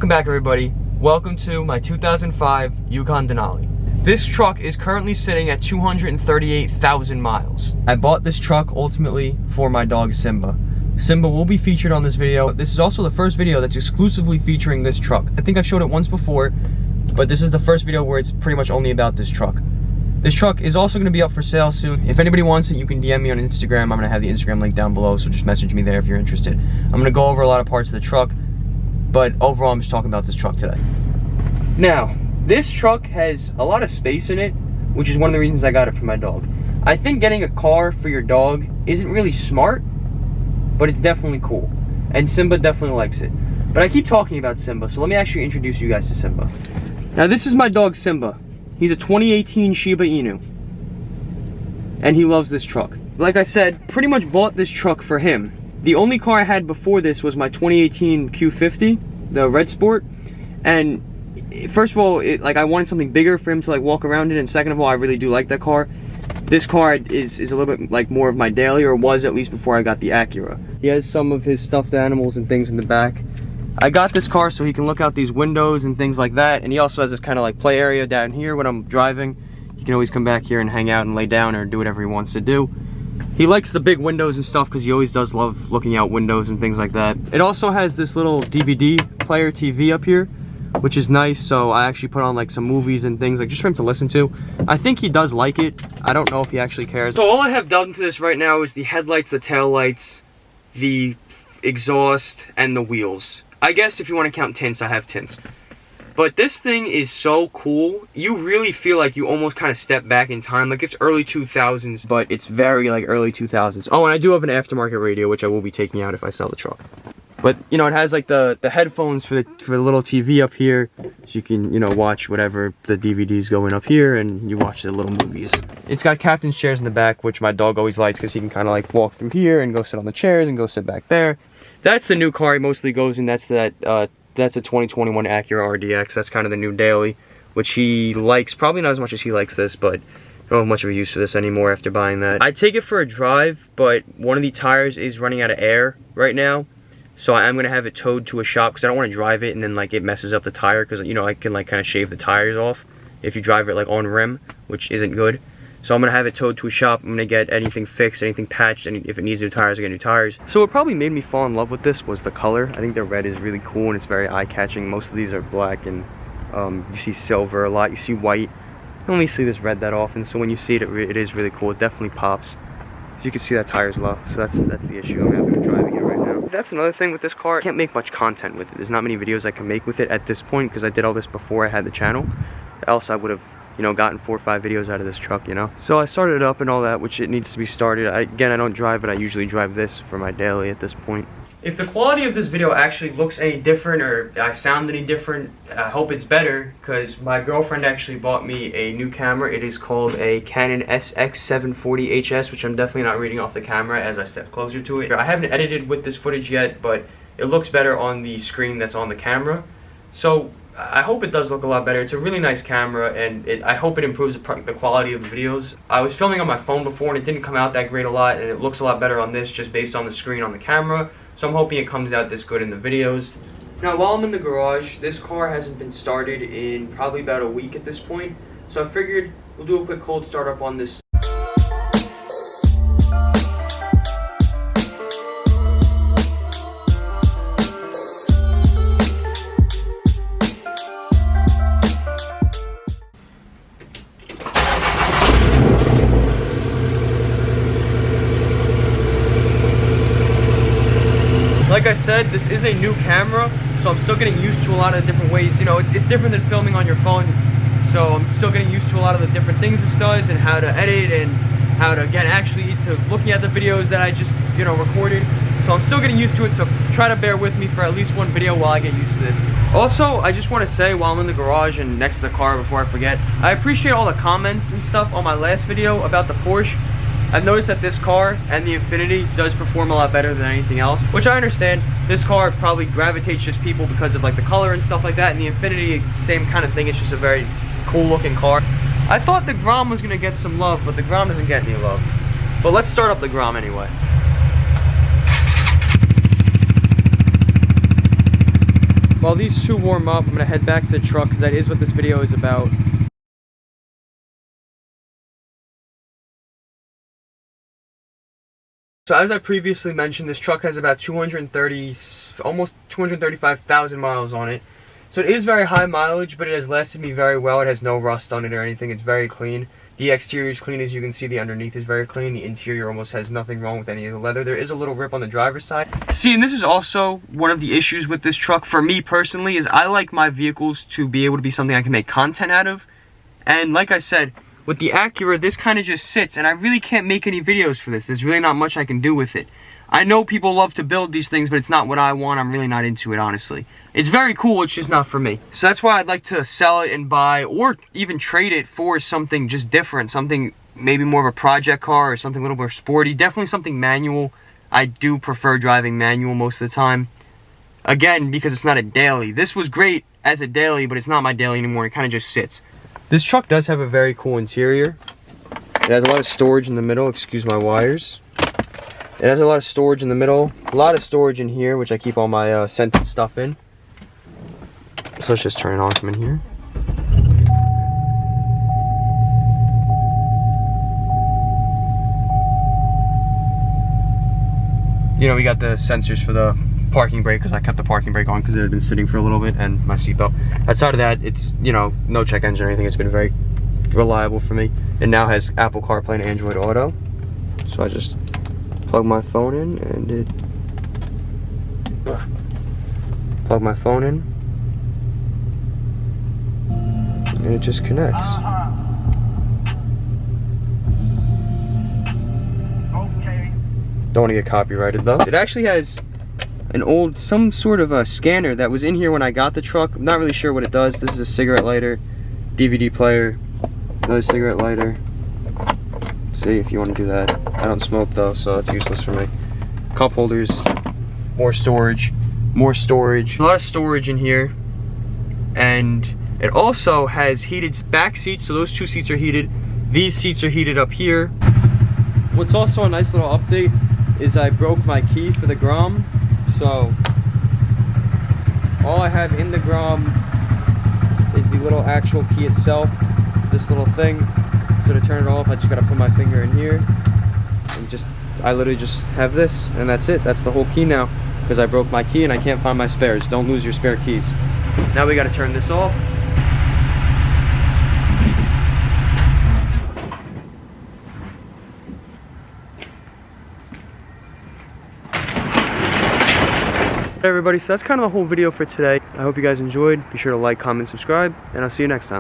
Welcome back, everybody. Welcome to my 2005 Yukon Denali. This truck is currently sitting at 238,000 miles. I bought this truck ultimately for my dog Simba. Simba will be featured on this video. This is also the first video that's exclusively featuring this truck. I think I've showed it once before, but this is the first video where it's pretty much only about this truck. This truck is also going to be up for sale soon. If anybody wants it, you can DM me on Instagram. I'm going to have the Instagram link down below, so just message me there if you're interested. I'm going to go over a lot of parts of the truck, but overall I'm just talking about this truck today. Now, this truck has a lot of space in it, which is one of the reasons I got it for my dog. I think getting a car for your dog isn't really smart, but it's definitely cool. And Simba definitely likes it. But I keep talking about Simba, so let me actually introduce you guys to Simba. Now, this is my dog Simba. He's a 2018 Shiba Inu. And he loves this truck. Like I said, pretty much bought this truck for him. The only car I had before this was my 2018 Q50, the Red Sport. And first of all, I wanted something bigger for him to walk around in, and second of all, I really do like that car. This car is a little bit more of my daily, or was at least before I got the Acura. He has some of his stuffed animals and things in the back. I got this car so he can look out these windows and things like that, and he also has this kind of play area down here when I'm driving. He can always come back here and hang out and lay down or do whatever he wants to do. He likes the big windows and stuff because he always does love looking out windows and things like that. It also has this little DVD player TV up here, which is nice, so I actually put on some movies and things just for him to listen to. I think he does like it. I don't know if he actually cares. So all I have done to this right now is the headlights, the tail lights, the exhaust, and the wheels. I guess if you want to count tints, I have tints. But this thing is so cool. You really feel like you almost kind of step back in time. It's early 2000s, but it's very early 2000s. Oh, and I do have an aftermarket radio, which I will be taking out if I sell the truck. But, it has the headphones for the little TV up here. So you can, watch whatever the DVDs going up here, and you watch the little movies. It's got captain's chairs in the back, which my dog always likes because he can kind of walk through here and go sit on the chairs and go sit back there. That's the new car he mostly goes in. That's a 2021 Acura RDX. That's kind of the new daily, which he likes. Probably not as much as he likes this, but I don't have much of a use for this anymore after buying that. I take it for a drive, but one of the tires is running out of air right now. So I'm going to have it towed to a shop because I don't want to drive it and then it messes up the tire, because I can kind of shave the tires off if you drive it on rim, which isn't good. So I'm going to have it towed to a shop. I'm going to get anything fixed, anything patched, and if it needs new tires, I get new tires. So what probably made me fall in love with this was the color. I think the red is really cool and it's very eye-catching. Most of these are black, and you see silver a lot, you see white. You don't really see this red that often, so when you see it, it is really cool. It definitely pops. As you can see, that tire's low, so that's the issue. I'm having driving it right now. That's another thing with this car. I can't make much content with it. There's not many videos I can make with it at this point because I did all this before I had the channel. Else I would have gotten 4 or 5 videos out of this truck, So I started it up and all that, which it needs to be started. Again, I don't drive it. I usually drive this for my daily at this point. If the quality of this video actually looks any different or I sound any different, I hope it's better, because my girlfriend actually bought me a new camera. It is called a Canon SX740HS, which I'm definitely not reading off the camera as I step closer to it. I haven't edited with this footage yet, but it looks better on the screen that's on the camera. So I hope it does look a lot better. It's a really nice camera, and I hope it improves the quality of the videos. I was filming on my phone before and it didn't come out that great a lot, and it looks a lot better on this just based on the screen on the camera. So I'm hoping it comes out this good in the videos. Now, while I'm in the garage, this car hasn't been started in probably about a week at this point. So I figured we'll do a quick cold start up on this. Like I said, this is a new camera, so I'm still getting used to a lot of different ways. It's different than filming on your phone, so I'm still getting used to a lot of the different things this does and how to edit and how to get actually to looking at the videos that I just, recorded. So I'm still getting used to it, so try to bear with me for at least one video while I get used to this. Also, I just want to say while I'm in the garage and next to the car before I forget, I appreciate all the comments and stuff on my last video about the Porsche. I've noticed that this car and the Infiniti does perform a lot better than anything else, which I understand. This car probably gravitates just people because of the color and stuff like that, and the Infiniti, same kind of thing. It's just a very cool looking car. I thought the Grom was gonna get some love, but the Grom doesn't get any love. But let's start up the Grom anyway. while these two warm up, I'm gonna head back to the truck because that is what this video is about. So as I previously mentioned, this truck has about almost 235,000 miles on it. So it is very high mileage, but it has lasted me very well. It has no rust on it or anything. It's very clean. The exterior is clean, as you can see. The underneath is very clean. The interior almost has nothing wrong with any of the leather. There is a little rip on the driver's side. See, and this is also one of the issues with this truck for me personally, is I like my vehicles to be able to be something I can make content out of. And like I said, with the Acura, this kind of just sits, and I really can't make any videos for this. There's really not much I can do with it. I know people love to build these things, but it's not what I want. I'm really not into it, honestly. It's very cool, it's just not for me. So that's why I'd like to sell it and buy, or even trade it for something just different. Something maybe more of a project car, or something a little more sporty. Definitely something manual. I do prefer driving manual most of the time. Again, because it's not a daily. This was great as a daily, but it's not my daily anymore. It kind of just sits. This truck does have a very cool interior. It has a lot of storage in the middle. Excuse my wires. It has a lot of storage in the middle. A lot of storage in here, which I keep all my scented stuff in. So let's just turn it on from in here. You know, we got the sensors for the parking brake, because I kept the parking brake on because it had been sitting for a little bit, and my seatbelt. Outside of that, it's, you know, no check engine or anything. It's been very reliable for me. It now has Apple CarPlay and Android Auto. So I just plug my phone in, and it plug my phone in, and it just connects. Don't want to get copyrighted though. It actually has an old, some sort of a scanner that was in here when I got the truck. I'm not really sure what it does. This is a cigarette lighter, DVD player, another cigarette lighter. See if you want to do that. I don't smoke though, so it's useless for me. Cup holders, more storage, more storage. A lot of storage in here. And it also has heated back seats, so those two seats are heated. These seats are heated up here. What's also a nice little update is I broke my key for the Grom. So all I have in the Grom is the little actual key itself, this little thing. So to turn it off, I just gotta put my finger in here, and I literally just have this, and that's it. That's the whole key now, because I broke my key and I can't find my spares. Don't lose your spare keys. Now we gotta turn this off. Hey everybody, so that's kind of the whole video for today. I hope you guys enjoyed. Be sure to like, comment, subscribe, and I'll see you next time.